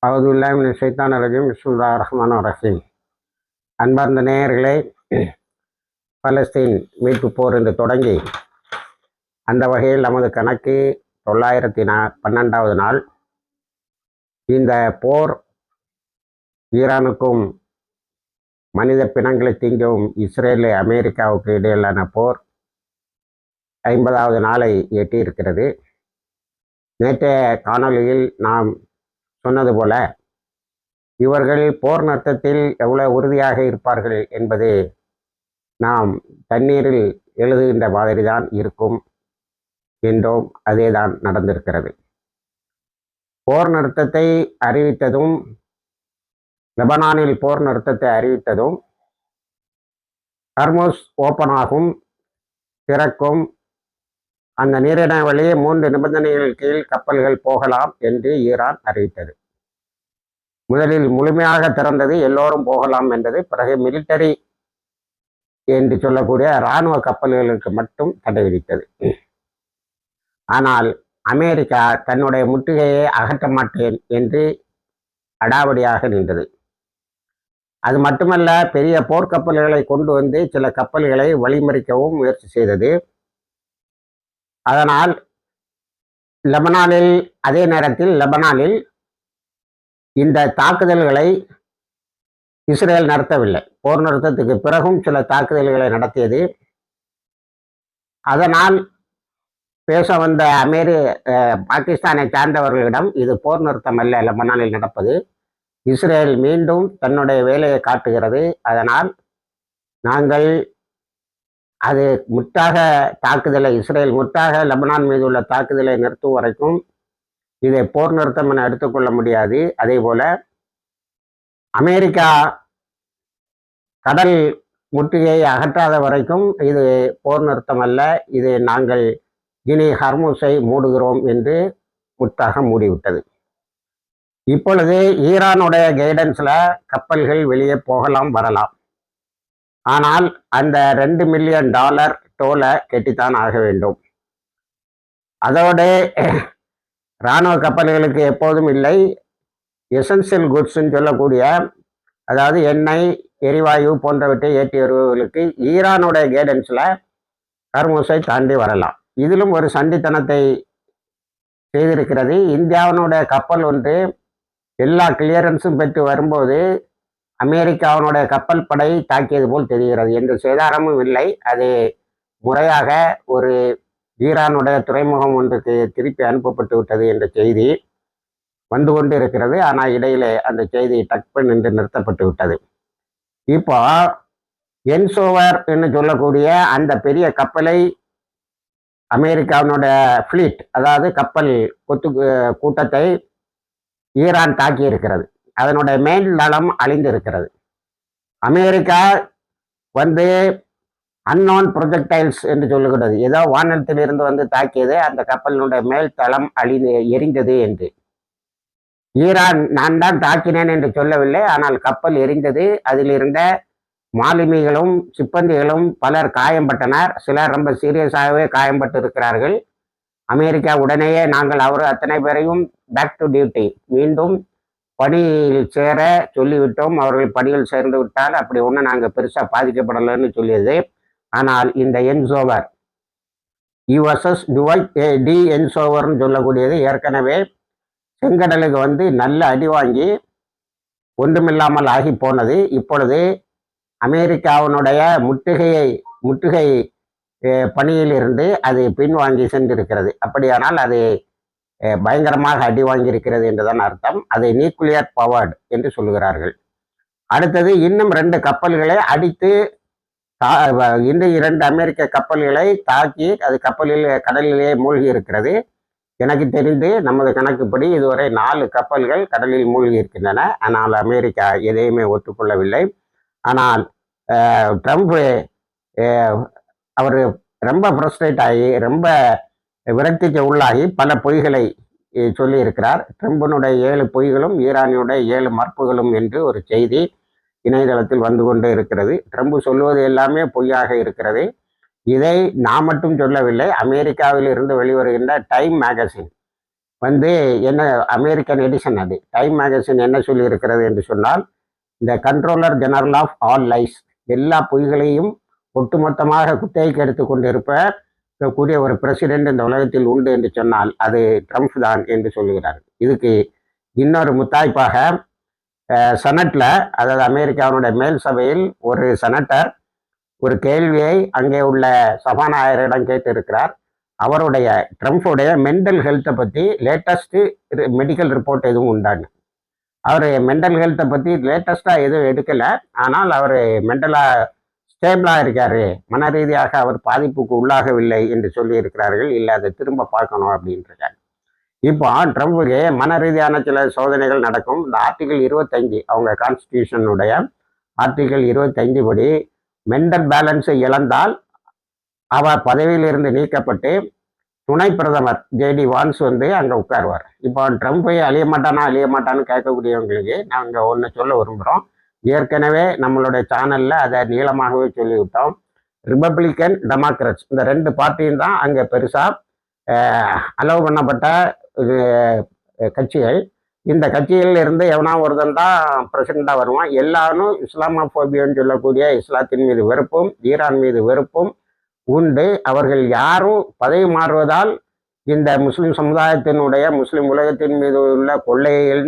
அவுதுல்லாஹி மினஷ் ஷைத்தானிர் ரஜீம். பிஸ்மில்லாஹிர் ரஹ்மானிர் ரஹீம். அன்பார்ந்த நேயர்களே, பலஸ்தீன் மீட்பு போர் என்று தொடங்கி அந்த வகையில் நமது கணக்கு 912வது நாள். இந்த போர் ஈரானுக்கும் மனித பிணங்களை திங்கும் இஸ்ரேல் அமெரிக்காவுக்கு இடையிலான போர் 50வது நாளை எட்டியிருக்கிறது. நேற்றைய காணொலியில் நாம் சொன்னது போல இவர்கள் போர் நிறுத்தத்தில் எவ்வளவு உறுதியாக இருப்பார்கள் என்பது நாம் தண்ணீரில் எழுதுகின்ற மாதிரி தான் இருக்கும் என்றோம். அதே தான் நடந்திருக்கிறது. போர் நிறுத்தத்தை அறிவித்ததும், லெபனானில் போர் நிறுத்தத்தை அறிவித்ததும், ஹர்முஸ் ஓப்பனாகும், திறக்கும், அந்த நீரிணை வழியே 3 நிபந்தனைகள் கீழ் கப்பல்கள் போகலாம் என்று ஈரான் அறிவித்தது. முதலில் முழுமையாக திறந்தது, எல்லோரும் போகலாம் என்றது. பிறகு மிலிட்டரி என்று சொல்லக்கூடிய இராணுவ கப்பல்களுக்கு மட்டும் தடை விதித்தது. ஆனால் அமெரிக்கா தன்னுடைய முற்றுகையை அகற்ற மாட்டேன் என்று அடாவடியாக நின்றது. அது மட்டுமல்ல, பெரிய போர்க்கப்பல்களை கொண்டு வந்து சில கப்பல்களை வழிமறிக்கவும் முயற்சி செய்தது. அதனால் அதே நேரத்தில் லெபனானில் இந்த தாக்குதல்களை இஸ்ரேல் நடத்தவில்லை. போர் நிறுத்தத்துக்கு பிறகும் சில தாக்குதல்களை நடத்தியது. அதனால் பேச வந்த பாகிஸ்தானை சார்ந்தவர்களிடம் இது போர் நிறுத்தம் அல்ல லெபனானில் நடப்பது, இஸ்ரேல் மீண்டும் தன்னுடைய வேலையை காட்டுகிறது, அதனால் நாங்கள் அது முற்றாக தாக்குதலை இஸ்ரேல் முற்றாக லெபனான் மீது உள்ள தாக்குதலை நிறுத்தும் வரைக்கும் இதை போர் நிறுத்தம் என எடுத்துக்கொள்ள முடியாது. அதே போல அமெரிக்கா கடல் முற்றுகையை அகற்றாத வரைக்கும் இது போர் நிறுத்தம் அல்ல, இது நாங்கள் இனி ஹர்முஸை மூடுகிறோம் என்று முற்றாக மூடிவிட்டது. இப்பொழுது ஈரானுடைய கைடன்ஸில் கப்பல்கள் வெளியே போகலாம் வரலாம். ஆனால் அந்த $2 மில்லியன் டோலை கட்டித்தான் ஆக வேண்டும். அதோடு இராணுவ கப்பல்களுக்கு எப்போதும் இல்லை, எசென்சியல் குட்ஸ்ன்னு சொல்லக்கூடிய, அதாவது எண்ணெய், எரிவாயு போன்றவற்றை ஏற்றி வருபவர்களுக்கு ஈரானுடைய கைடன்ஸில் ஹர்முஸை தாண்டி வரலாம். இதிலும் ஒரு சண்டித்தனத்தை செய்திருக்கிறது. இந்தியாவினுடைய கப்பல் ஒன்று எல்லா கிளியரன்ஸும் பெற்று வரும்போது அமெரிக்காவினுடைய கப்பல் படை தாக்கியது போல் தெரிகிறது. எந்த சேதாரமும் இல்லை. அது முறையாக ஒரு ஈரானுடைய துறைமுகம் ஒன்றுக்கு திருப்பி அனுப்பப்பட்டு விட்டது என்ற செய்தி வந்து கொண்டு இருக்கிறது. ஆனால் இடையிலே அந்த செய்தி டக்பன் என்று நிறுத்தப்பட்டு விட்டது. இப்போ என்சோவர் என்று சொல்லக்கூடிய அந்த பெரிய கப்பலை அமெரிக்காவினுடைய ஃப்ளீட், அதாவது கப்பல் கூட்டத்தை ஈரான் தாக்கி இருக்கிறது. அதனுடைய மேல் தளம் அழிந்திருக்கிறது. அமெரிக்கா வந்து அன்னோன் ப்ரொஜெக்டைல்ஸ் என்று சொல்லுகிறது, ஏதோ வானத்திலிருந்து வந்து தாக்கியது, அந்த கப்பலினுடைய மேல் தளம் எரிந்தது என்று. ஈரான் நான் தான் தாக்கினேன் என்று சொல்லவில்லை, ஆனால் கப்பல் எரிந்தது. அதில் இருந்த மாலுமிகளும் சிப்பந்திகளும் பலர் காயம்பட்டனர். சிலர் ரொம்ப சீரியஸாகவே காயம்பட்டு இருக்கிறார்கள். அமெரிக்கா உடனேயே நாங்கள் அத்தனை பேரையும் பேக் டு டியூட்டி, மீண்டும் பணியில் சேர சொல்லிவிட்டோம், அவர்கள் பணியில் சேர்ந்து விட்டால் அப்படி ஒன்றும் நாங்கள் பெருசாக பாதிக்கப்படலைன்னு சொல்லியது. ஆனால் இந்த என்சோவர் யுஎஸ்எஸ் டி என்சோவர்னு சொல்லக்கூடியது ஏற்கனவே செங்கடலுக்கு வந்து நல்ல அடி வாங்கி ஒன்றுமில்லாமல் ஆகி போனது. இப்பொழுது அமெரிக்காவினுடைய முற்றுகை பணியில் இருந்து அது பின்வாங்கி சென்றிருக்கிறது. அப்படியானால் அது பயங்கரமாக அடி வாங்கியிருக்கிறது என்றுதான் அர்த்தம். அதை நியூக்ளியர் பவர்டு என்று சொல்லுகிறார்கள். அடுத்தது இன்னும் 2 கப்பல்களை அடித்து இந்த 2 அமெரிக்க கப்பல்களை தாக்கி அது கடலிலே மூழ்கி இருக்கிறது. எனக்கு தெரிந்து நமது கணக்குப்படி இதுவரை 4 கப்பல்கள் கடலில் மூழ்கி இருக்கின்றன. ஆனால் அமெரிக்கா எதையுமே ஒத்துக்கொள்ளவில்லை. ஆனால் ட்ரம்ப் அவர் ரொம்ப ஃப்ரஸ்ட்ரேட் ஆகி ரொம்ப விரக்திக்கு உள்ளாகி பல பொய்களை சொல்லியிருக்கிறார். ட்ரம்பினுடைய 7 பொய்களும் ஈரானியுடைய 7 மறுப்புகளும் என்று ஒரு செய்தி இணையதளத்தில் வந்து கொண்டே இருக்கிறது. ட்ரம்ப் சொல்வது எல்லாமே பொய்யாக இருக்கிறது. இதை நான் மட்டும் சொல்லவில்லை, அமெரிக்காவில் இருந்து வெளிவருகின்ற டைம் மேகசின் வந்து என்ன அமெரிக்கன் எடிஷன், அது டைம் மேகசின் என்ன சொல்லி இருக்கிறது என்று சொன்னால், இந்த controller general of all lies, எல்லா பொய்களையும் ஒட்டுமொத்தமாக குத்தகைக்கு எடுத்துக்கொண்டிருக்கக்கூடிய ஒரு பிரசிடென்ட் இந்த உலகத்தில் உண்டு என்று சொன்னால் அது ட்ரம்ப் தான் என்று சொல்லுகிறார். இதுக்கு இன்னொரு முத்தாய்ப்பாக செனட்ல, அதாவது அமெரிக்காவுடைய மேல் சபையில் ஒரு செனட்டர் ஒரு கேள்வியை அங்கே உள்ள சபாநாயகரிடம் கேட்டிருக்கிறார். அவருடைய ட்ரம்ப்புடைய மென்டல் ஹெல்த்தை பற்றி லேட்டஸ்ட் மெடிக்கல் ரிப்போர்ட் எதுவும் உண்டான்னு. அவர் மென்டல் ஹெல்த்தை பற்றி லேட்டஸ்டாக எதுவும் எடுக்கலை, ஆனால் அவர் மென்டலாக ஸ்டேபிளாக இருக்காரு, மன ரீதியாக அவர் பாதிப்புக்கு உள்ளாகவில்லை என்று சொல்லி இருக்கிறார்கள். இல்லை, அதை திரும்ப பார்க்கணும் அப்படின்றாங்க. இப்போ ட்ரம்புக்கு மன ரீதியான சில சோதனைகள் நடக்கும். இந்த ஆர்டிகிள் 25, அவங்க கான்ஸ்டியூஷனுடைய ஆர்டிகிள் 25 படி மென்டல் பேலன்ஸை இழந்தால் அவர் பதவியிலிருந்து நீக்கப்பட்டு துணை பிரதமர் ஜேடி வான்ஸ் வந்து அங்கே உட்காருவார். இப்போ ட்ரம்ப்பை அழிய மாட்டான்னு கேட்கக்கூடியவங்களுக்கு நாங்கள் ஒன்று சொல்ல விரும்புகிறோம். ஏற்கனவே நம்மளுடைய சேனலில் அதை நீளமாகவே சொல்லிவிட்டோம். ரிப்பப்ளிக்கன் டெமோக்ராட்ஸ் இந்த 2 பார்ட்டியும் தான் அங்கே பெருசாக அலோவ் பண்ணப்பட்ட கட்சிகள். இந்த கட்சிகளில் இருந்து எவனா ஒருத்தன் தான் பிரசிடண்டாக வருவான். எல்லாரும் இஸ்லாமோபோபியான்னு சொல்லக்கூடிய இஸ்லாத்தின் மீது வெறுப்பும் ஈரான் மீது வெறுப்பும் உண்டு. அவர்கள் யாரும் பதவி மாறுவதால் இந்த முஸ்லிம் சமுதாயத்தினுடைய முஸ்லிம் உலகத்தின் மீது உள்ள கொள்ளைகள்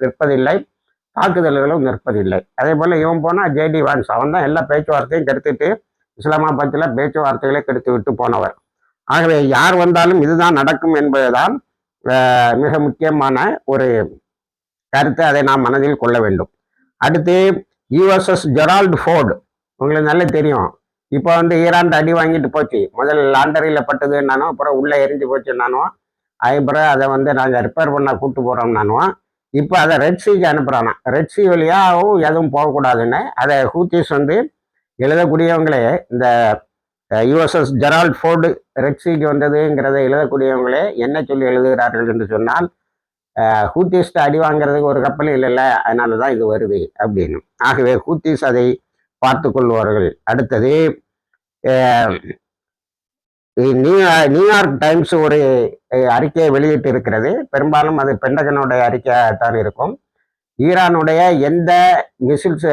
நிற்பதில்லை, தாக்குதல்களும் நிற்பதில்லை. அதே போல் இவன் போனால் ஜேடி வான்ஸ், அவன் தான் எல்லா பேச்சுவார்த்தையும் கெடுத்துட்டு இஸ்லாமாபாத்தில் பேச்சுவார்த்தைகளை கெடுத்து விட்டு போனவர். ஆகவே யார் வந்தாலும் இதுதான் நடக்கும் என்பதுதான் மிக முக்கியமான ஒரு கருத்து. அதை நாம் மனதில் கொள்ள வேண்டும். அடுத்து யுஎஸ்எஸ் ஜெரால்டு ஃபோர்டு, உங்களுக்கு நல்லா தெரியும். இப்போ வந்து ஈரான் அடி வாங்கிட்டு போச்சு. முதல்ல லாண்டரியில் பட்டதுன்னானோ, அப்புறம் உள்ளே எரிஞ்சு போச்சுன்னானோ, அதுக்கப்புறம் அதை வந்து நாங்கள் ரிப்பேர் பண்ண கூப்பிட்டு போகிறோம்னானோ, இப்போ அதை ரெட் சீக்கு அனுப்புகிறானா. ரெட் சீ வழியாகவும் எதுவும் போகக்கூடாதுன்னு அதை ஹூத்திஸ் வந்து எழுதக்கூடியவங்களே, இந்த யுஎஸ்எஸ் ஜெரால்ட் ஃபோர்டு ரெட் சீக்கு வந்ததுங்கிறத எழுதக்கூடியவங்களே என்ன சொல்லி எழுதுகிறார்கள் என்று சொன்னால், ஹூத்திஸ்ட் அடி வாங்கிறதுக்கு ஒரு கப்பல் இல்லைல்ல, அதனால தான் இது வருது அப்படின்னு. ஆகவே ஹூத்திஸ் அதை பார்த்து கொள்வார்கள். அடுத்தது நியூயார்க் டைம்ஸ் ஒரு அறிக்கையை வெளியிட்டு இருக்கிறது. பெரும்பாலும் அது பென்டகனுடைய அறிக்கையாக தான் இருக்கும். ஈரானுடைய எந்த மிசில்ஸ்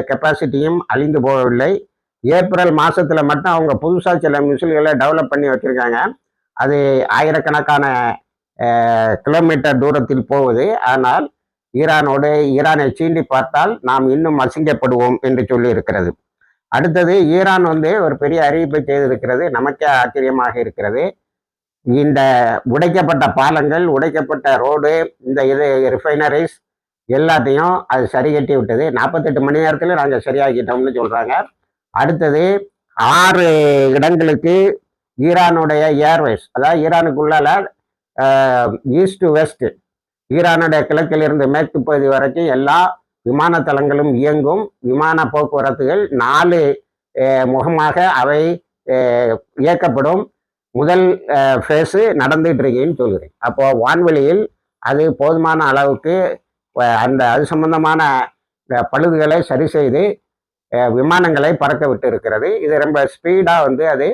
கெப்பாசிட்டியும் அழிந்து போகவில்லை. ஏப்ரல் மாதத்தில் மட்டும் அவங்க புதுசாக சில மிசில்களை டெவலப் பண்ணி வச்சுருக்காங்க. அது ஆயிரக்கணக்கான கிலோமீட்டர் தூரத்தில் போகுது. ஆனால் ஈரானை சீண்டி பார்த்தால் நாம் இன்னும் அசிங்கப்படுவோம் என்று சொல்லி இருக்கிறது. அடுத்தது ஈரான் வந்து ஒரு பெரிய அறிவிப்பை செய்திருக்கிறது. நமக்கே ஆச்சரியமாக இருக்கிறது. இந்த உடைக்கப்பட்ட பாலங்கள், உடைக்கப்பட்ட ரோடு, இந்த ரிஃபைனரிஸ் எல்லாத்தையும் அது சரி கட்டி விட்டது. 48 மணி நேரத்தில் நாங்கள் சரியாக்கிட்டோம்னு சொல்கிறாங்க. அடுத்தது 6 இடங்களுக்கு ஈரானுடைய ஏர்வேஸ், அதாவது ஈரானுக்குள்ளால ஈஸ்ட் டு வெஸ்ட், ஈரானுடைய கிழக்கிலிருந்து மேற்கு பகுதி வரைக்கும் எல்லா விமான தளங்களும் இயங்கும். விமான போக்குவரத்துகள் 4 முகமாக அவை இயக்கப்படும். முதல் ஃபேஸு நடந்துட்டு இருக்கேன்னு சொல்கிறேன். அப்போது வான்வெளியில் அது போதுமான அளவுக்கு அது சம்பந்தமான பழுதுகளை சரி செய்து விமானங்களை பறக்க விட்டு இருக்கிறது. இது ரொம்ப ஸ்பீடாக வந்து அது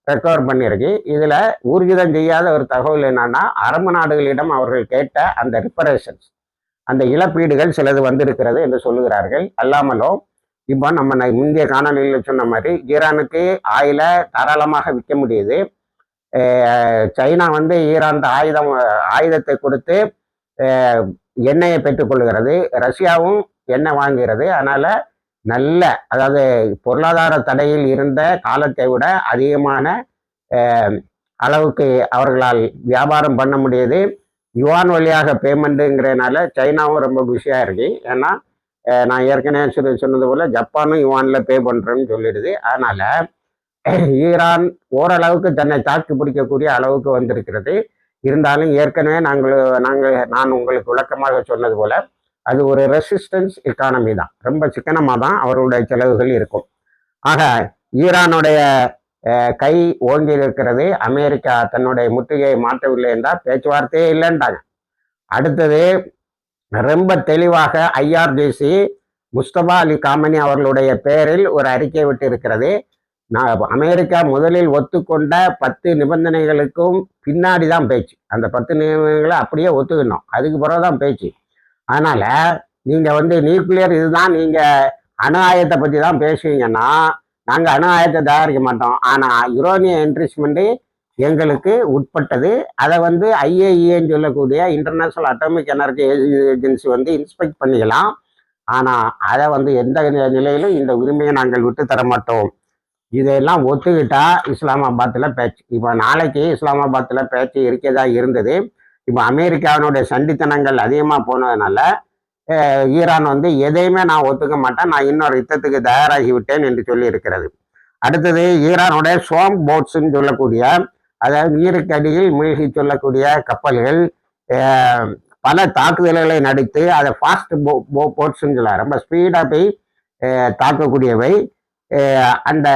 ரெக்கவர் பண்ணியிருக்கு. இதில் ஊர்ஜிதம் செய்யாத ஒரு தகவல் என்னன்னா, அரபு நாடுகளிடம் அவர்கள் கேட்ட அந்த ரிப்பரேஷன்ஸ், அந்த இழப்பீடுகள் சிலது வந்திருக்கிறது என்று சொல்லுகிறார்கள். அல்லாமலும் இப்போ நம்ம முந்தைய காணொலியில் சொன்ன மாதிரி ஈரானுக்கு ஆயிலை தாராளமாக விற்க முடியுது. சைனா வந்து ஈரான் ஆயுதத்தை கொடுத்து எண்ணெயை பெற்றுக்கொள்கிறது. ரஷ்யாவும் எண்ணெய் வாங்குகிறது. அதனால் அதாவது பொருளாதார தடையில் இருந்த காலத்தை விட அதிகமான அளவுக்கு அவர்களால் வியாபாரம் பண்ண முடியுது. யுவான் வழியாக பேமெண்ட்டுங்கிறதுனால சைனாவும் ரொம்ப பிஸியாக இருக்கு. ஏன்னா நான் ஏற்கனவே சொன்னது போல் ஜப்பானும் யுவானில் பே பண்ணுறேன்னு சொல்லிடுது. அதனால் ஈரான் ஓரளவுக்கு தன்னை தாக்கு பிடிக்கக்கூடிய அளவுக்கு வந்திருக்கிறது. இருந்தாலும் ஏற்கனவே நான் உங்களுக்கு விளக்கமாக சொன்னது போல் அது ஒரு ரெசிஸ்டன்ஸ் எக்கானமி தான். ரொம்ப சிக்கனமாக தான் அவருடைய செலவுகள் இருக்கும். ஆக ஈரானுடைய கை ஓங்கி இருக்கிறது. அமெரிக்கா தன்னுடைய முற்றுகையை மாற்றவில்லை என்றால் பேச்சுவார்த்தையே இல்லைன்றாங்க. அடுத்தது ரொம்ப தெளிவாக IRGC முஸ்தபா அலி காமனி அவர்களுடைய பெயரில் ஒரு அறிக்கை விட்டு இருக்கிறது. அமெரிக்கா முதலில் ஒத்துக்கொண்ட 10 நிபந்தனைகளுக்கும் பின்னாடி தான் பேச்சு. அந்த 10 நிபந்தனைகளை அப்படியே ஒத்துக்கணும், அதுக்கு பிறகுதான் பேச்சு. அதனால நீங்க நியூக்ளியர் இதுதான், நீங்க அணு ஆயுதத்தை பத்தி தான் பேசுவீங்கன்னா நாங்க அணு ஆயுதத்தை தயாரிக்க மாட்டோம். ஆனா யுரேனியம் என்ரிச்மெண்ட் எங்களுக்கு உட்பட்டது. அதை ஐஏஇஏன்னு சொல்லக்கூடிய international atomic energy agency inspect பண்ணிக்கலாம். ஆனா அதை எந்த நிலையிலும் இந்த உரிமையை நாங்கள் விட்டு தர மாட்டோம். இதையெல்லாம் ஒத்துக்கிட்டா இஸ்லாமாபாத்தில் பேச்சு. இப்போ நாளைக்கு இஸ்லாமாபாத்தில் பேச்சு இருக்கதா இருந்தது. இப்போ அமெரிக்காவினுடைய சண்டித்தனங்கள் அதிகமாக போனதுனால ஈரான் எதையுமே நான் ஒத்துக்க மாட்டேன், நான் இன்னொரு யுத்தத்துக்கு தயாராகி விட்டேன் என்று சொல்லி இருக்கிறது. அடுத்தது ஈரானுடைய சோம் போட்ஸ்ன்னு சொல்லக்கூடிய, அதாவது நீருக்கு அடியில் மூழ்கி சொல்லக்கூடிய கப்பல்கள் பல தாக்குதல்களை நடத்தி அதை ஃபாஸ்ட் போட்ஸ்ன்னு சொல்ல ரொம்ப ஸ்பீடாக போய் தாக்கக்கூடியவை. அந்த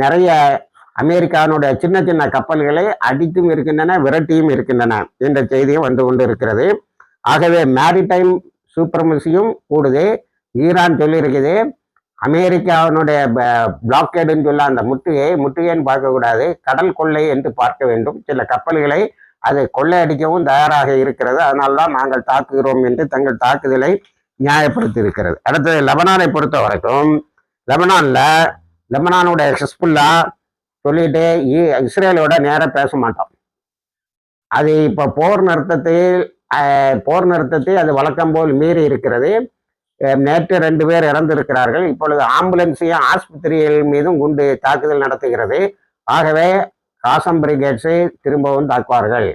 நிறைய அமெரிக்காவினுடைய சின்ன சின்ன கப்பல்களை அடித்தும் இருக்கின்றன, விரட்டியும் இருக்கின்றன என்ற செய்தியும் கொண்டு இருக்கிறது. ஆகவே மேரிடைம் சூப்பர்மசியும் கூடுது. ஈரான் சொல்லியிருக்குது அமெரிக்காவினுடைய பிளாக்கேடுன்னு சொல்ல அந்த முற்றுகைன்னு பார்க்கக்கூடாது, கடல் கொள்ளை என்று பார்க்க வேண்டும். சில கப்பல்களை அதை கொள்ளையடிக்கவும் தயாராக இருக்கிறது, அதனால்தான் நாங்கள் தாக்குகிறோம் என்று தங்கள் தாக்குதலை நியாயப்படுத்தி இருக்கிறது. அடுத்தது லெபனானை பொறுத்த வரைக்கும், லெபனானுடைய ஹிஸ்புல்லா சொல்லிட்டு இஸ்ரேலோட நேராக பேச மாட்டோம். அது இப்போ போர் நிறுத்தத்தை அது வழக்கம் போல் மீறி இருக்கிறது. நேற்று 2 பேர் இறந்திருக்கிறார்கள். இப்பொழுது ஆம்புலன்ஸையும் ஆஸ்பத்திரிகள் மீதும் குண்டு தாக்குதல் நடத்துகிறது. ஆகவே காசம் பிரிகேட்ஸை திரும்பவும் தாக்குவார்கள்.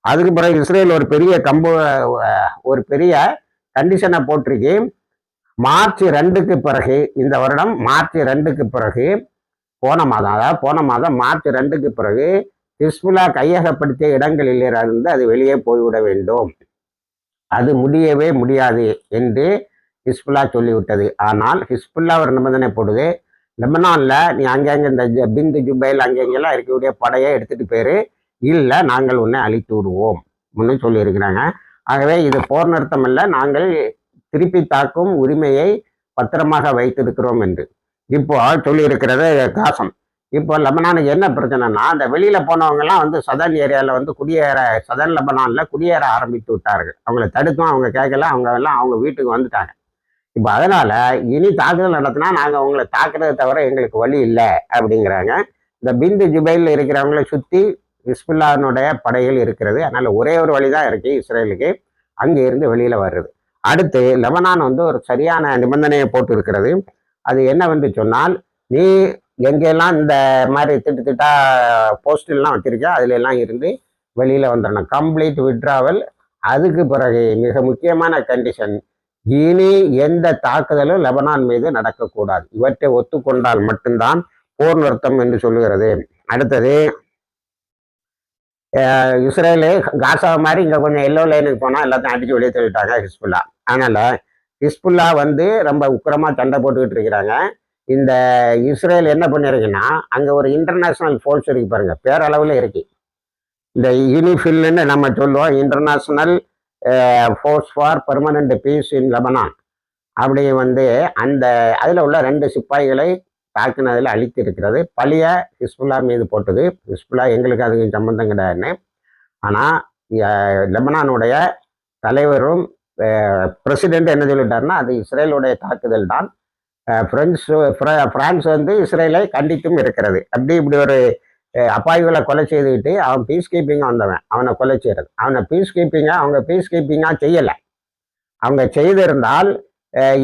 அதுக்கு பிறகு இஸ்ரேல் ஒரு பெரிய கண்டிஷனை போட்டிருக்கு. மார்ச் 2க்கு பிறகு, இந்த வருடம் மார்ச் 2க்கு பிறகு, போன மாதம் மார்ச் 2க்கு பிறகு ஹிஸ்புல்லா கையகப்படுத்திய இடங்களில் இருந்து அது வெளியே போய்விட வேண்டும். அது முடியவே முடியாது என்று ஹிஸ்புல்லா சொல்லிவிட்டது. ஆனால் ஹிஸ்புல்லா ஒரு நிபந்தனை போடுது, லெபனான்ல நீ அங்கங்க இந்த பிந்து ஜுபைல் அங்கெங்கெல்லாம் இருக்கக்கூடிய படையை எடுத்துட்டு போயிரு, இல்லை நாங்கள் உன்னை அழித்து விடுவோம் சொல்லியிருக்கிறாங்க. ஆகவே இது போர் நிறுத்தம் இல்லை, நாங்கள் திருப்பி தாக்கும் உரிமையை பத்திரமாக வைத்திருக்கிறோம் என்று இப்போ சொல்லியிருக்கிறது காசம். இப்போ லெபனானுக்கு என்ன பிரச்சனைனா, அந்த வெளியில போனவங்க எல்லாம் சதர்ன் ஏரியாவில் சதர்ன் லெபனான்ல குடியேற ஆரம்பித்து விட்டார்கள். அவங்கள தடுத்தும் அவங்க கேட்கல, அவங்க வீட்டுக்கு வந்துட்டாங்க. இப்போ அதனால இனி தாக்குதல் நடத்தினா நாங்கள் அவங்களை தாக்குறதை தவிர எங்களுக்கு வழி இல்லை அப்படிங்கிறாங்க. இந்த பிந்து ஜுபைல் இருக்கிறவங்கள சுற்றி ஹிஸ்புல்லானுடைய படைகள் இருக்கிறது. அதனால ஒரே ஒரு வழி தான் இருக்கு இஸ்ரேலுக்கு, அங்கே இருந்து வெளியில வர்றது. அடுத்து லெபனான் ஒரு சரியான நிபந்தனையை போட்டு இருக்கிறது. அது என்னவென்று சொன்னால், நீ எங்கெல்லாம் இந்த மாதிரி திட்டா போஸ்டெல்லாம் வச்சிருக்க அதுல எல்லாம் இருந்து வெளியில வந்துடணும், கம்ப்ளீட் விட்ராவல். அதுக்கு பிறகு மிக முக்கியமான கண்டிஷன், இனி எந்த தாக்குதலும் லெபனான் மீது நடக்கக்கூடாது. இவற்றை ஒத்துக்கொண்டால் மட்டும்தான் போர் நிறுத்தம் என்று சொல்லுகிறது. அடுத்தது இஸ்ரேலு காசா மாதிரி இங்கே கொஞ்சம் எல்லோ லைனுக்கு போனால் எல்லாத்தையும் அடிச்சு வெளியே தள்ளிட்டாங்க ஹிஸ்புல்லா. அதனால ஹிஸ்புல்லா ரொம்ப உக்கிரமாக சண்டை போட்டுக்கிட்டு இருக்கிறாங்க. இந்த இஸ்ரேல் என்ன பண்ணிருக்குன்னா, அங்கே ஒரு இன்டர்நேஷ்னல் ஃபோர்ஸ் இருக்கு பாருங்க, பேரளவில் இருக்கு. இந்த யூனிஃபில்னு நம்ம சொல்லுவோம், international force for permanent peace in Lebanon. அப்படி அந்த அதில் உள்ள 2 சிப்பாய்களை தாக்குனதில் அழித்து இருக்கிறது. பழைய ஹிஸ்புல்லா மீது போட்டது. ஹிஸ்புல்லா எங்களுக்கு அதுக்கு சம்பந்தம் கிடையாதுன்னு. ஆனால் லெபனானுடைய தலைவரும் பிரசிடென்ட் என்ன சொல்லிட்டாருன்னா, அது இஸ்ரேலுடைய தாக்குதல் தான். பிரான்ஸ் இஸ்ரேலை கண்டித்தும் இருக்கிறது. இப்படி ஒரு அப்பாய்களை கொலை செய்துக்கிட்டு அவன் பீஸ் கீப்பிங்காக வந்தவன், அவனை கொலை செய்யறது. அவங்க பீஸ் கீப்பிங்காக செய்யலை. அவங்க செய்திருந்தால்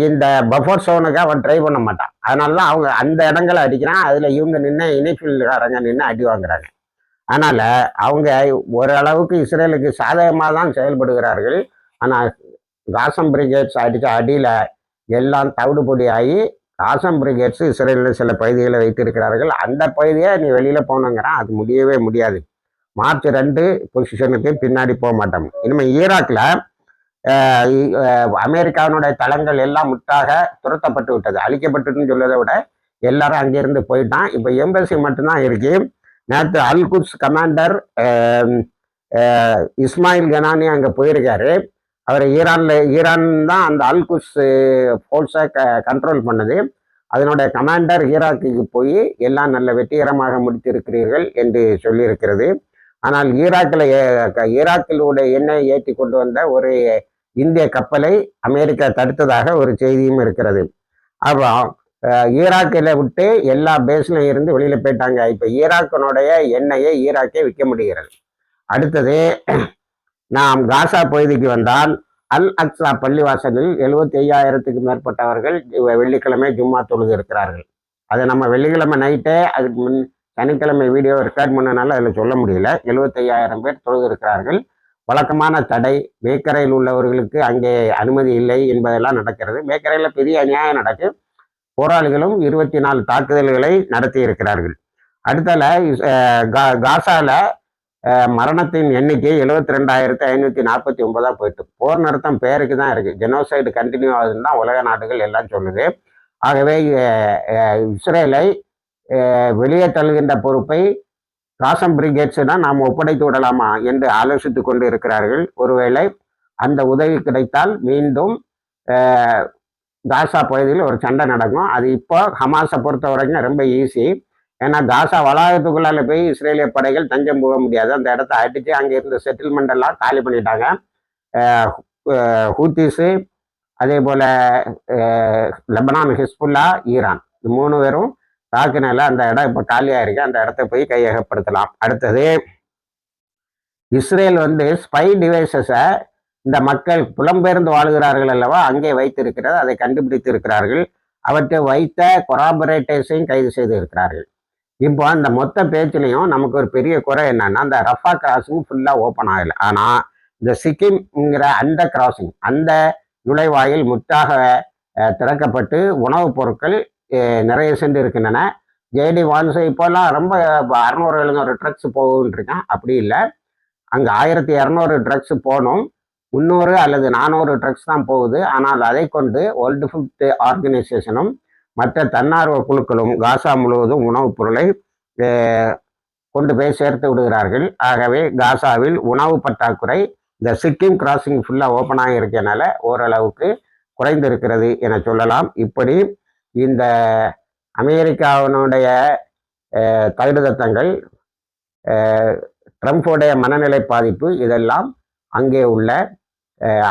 இந்த பஃபர் சோனுக்கு அவன் ட்ரை பண்ண மாட்டான். அதனால தான் அவங்க அந்த இடங்களை அடிக்கிறான். அதில் இவங்க நின்று இனிஃபில்காரங்க நின்று அடி வாங்குறாங்க. அதனால் அவங்க ஓரளவுக்கு இஸ்ரேலுக்கு சாதகமாக தான் செயல்படுகிறார்கள். ஆனால் காசம் பிரிகேட்ஸ் அடித்த அடியில் எல்லாம் தவிடுபொடி ஆகி காசம் பிரிகேட்ஸ் இஸ்ரேலில் சில பகுதிகளை வைத்திருக்கிறார்கள். அந்த பகுதியை நீ வெளியில் போகணுங்கிறான், அது முடியவே முடியாது. மார்ச் 2 பொசிஷனுக்கு பின்னாடி போக மாட்டோம். இனிமேல் ஈராக்கில் அமெரிக்காவினுடைய தளங்கள் எல்லாம் முற்றாக துரத்தப்பட்டு விட்டது. அழிக்கப்பட்டுன்னு சொல்வதை விட எல்லாரும் அங்கிருந்து போயிட்டான். இப்போ எம்பசி மட்டும்தான் இருக்கு. நேற்று அல்குட்ஸ் கமாண்டர் இஸ்மாயில் கனானி அங்கே போயிருக்காரு. அவர் ஈரான் தான் அந்த அல்குட்ஸ் ஃபோர்ஸை கண்ட்ரோல் பண்ணுது. அதனுடைய கமாண்டர் ஈராக்குக்கு போய் எல்லாம் நல்ல வெற்றிகரமாக முடித்திருக்கிறீர்கள் என்று சொல்லியிருக்கிறது. ஆனால் ஈராக்கிலுடைய எண்ணெய் ஏற்றி கொண்டு வந்த ஒரு இந்திய கப்பலை அமெரிக்கா தடுத்ததாக ஒரு செய்தியும் இருக்கிறது. அப்போ ஈராக்கில் விட்டு எல்லா பேஸ்லையும் இருந்து வெளியில போயிட்டாங்க. இப்போ ஈராக்கினுடைய எண்ணெயை ஈராக்கே விற்க முடிகிறது. அடுத்தது நாம் காசா பகுதிக்கு வந்தால் அல் அக்ஸா பள்ளிவாசலில் 75,000க்கு மேற்பட்டவர்கள் வெள்ளிக்கிழமை ஜும்மா தொழுது இருக்கிறார்கள். அதை நம்ம வெள்ளிக்கிழமை நைட்டே அதுக்கு முன் சனிக்கிழமை வீடியோ ரெக்கார்ட் பண்ணனால அதில் சொல்ல முடியல. 75,000 பேர் தொழுது இருக்கிறார்கள். வழக்கமான தடை, மேக்கரையில் உள்ளவர்களுக்கு அங்கே அனுமதி இல்லை என்பதெல்லாம் நடக்கிறது. மேக்கரையில் பெரிய அநியாயம் நடக்கு. போராளிகளும் 24 தாக்குதல்களை நடத்தி இருக்கிறார்கள். அடுத்தால காசால மரணத்தின் எண்ணிக்கை 72,549 போயிட்டு, போர் நிறுத்தம் பேருக்கு தான் இருக்கு. ஜெனோசைடு கண்டினியூ ஆகுதுன்னு தான் உலக நாடுகள் எல்லாம் சொல்லுது. ஆகவே இஸ்ரேலை வெளியே தள்ளுகின்ற பொறுப்பை காசம் பிரிகேட்ஸ் தான் நாம் ஒப்படைத்து விடலாமா என்று ஆலோசித்து கொண்டு இருக்கிறார்கள். ஒருவேளை அந்த உதவி கிடைத்தால் மீண்டும் காசா பகுதியில் ஒரு சண்டை நடக்கும். அது இப்போ ஹமாஸை பொறுத்த வரைக்கும் ரொம்ப ஈஸி. ஏன்னா காசா வளாகத்துக்குள்ளால போய் இஸ்ரேலிய படைகள் தஞ்சம் போக முடியாது. அந்த இடத்த அடித்து அங்கே இருந்த செட்டில்மெண்ட் எல்லாம் காலி பண்ணிட்டாங்க. ஹூத்திஸு, அதே போல் லெபனான், ஹிஸ்புல்லா, ஈரான், இந்த 3 பேரும் தாக்குனால அந்த இடம் இப்போ காலியாக இருக்கு. அந்த இடத்த போய் கையகப்படுத்தலாம். அடுத்தது இஸ்ரேல் ஸ்பை டிவைசஸை இந்த மக்கள் புலம்பெயர்ந்து வாழுகிறார்கள் அல்லவா, அங்கே வைத்திருக்கிறது. அதை கண்டுபிடித்து இருக்கிறார்கள். அவற்றை வைத்த கொராபரேட்டர்ஸையும் கைது செய்து இருக்கிறார்கள். இப்போ அந்த மொத்த பேச்சிலையும் நமக்கு ஒரு பெரிய குறை என்னன்னா, அந்த ரஃபா கிராசிங் ஃபுல்லாக ஓப்பன் ஆகலை. ஆனால் இந்த சிக்கிம்ங்கிற அந்த கிராசிங், அந்த நுழைவாயில் முற்றாக திறக்கப்பட்டு உணவுப் பொருட்கள் நிறைய சென்று இருக்கின்றன. ஜேடி வான்ஸ் இப்போல்லாம் ரொம்ப 600-700 ட்ரக்ஸ் போகுன்னு இருக்கேன். அப்படி இல்லை, அங்கே 1200 ட்ரக்ஸ் போகணும். 300 அல்லது 400 ட்ரக்ஸ் தான் போகுது. ஆனால் அதை கொண்டு வேர்ல்டு ஃபுட் ஆர்கனைசேஷனும் மற்ற தன்னார்வ குழுக்களும் காசா முழுவதும் உணவுப் பொருளை கொண்டு போய் சேர்த்து விடுகிறார்கள். ஆகவே காசாவில் உணவு பற்றாக்குறை இந்த சிக்கிம் கிராசிங் ஃபுல்லாக ஓப்பனாக இருக்கனால ஓரளவுக்கு குறைந்திருக்கிறது என சொல்லலாம். இப்படி இந்த அமெரிக்காவினுடைய தகுதித்தங்கள், ட்ரம்ப்புடைய மனநிலை பாதிப்பு, இதெல்லாம் அங்கே உள்ள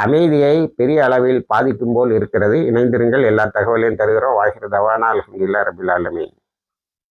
அமைதியை பெரிய அளவில் பாதிக்கும் போல் இருக்கிறது. இணைந்திருங்கள். எல்லா தகவலையும் தருகிறோம். வாஹிர் தவானா அல்ஹம்துலில்லாஹி ரபில் ஆலமீன்.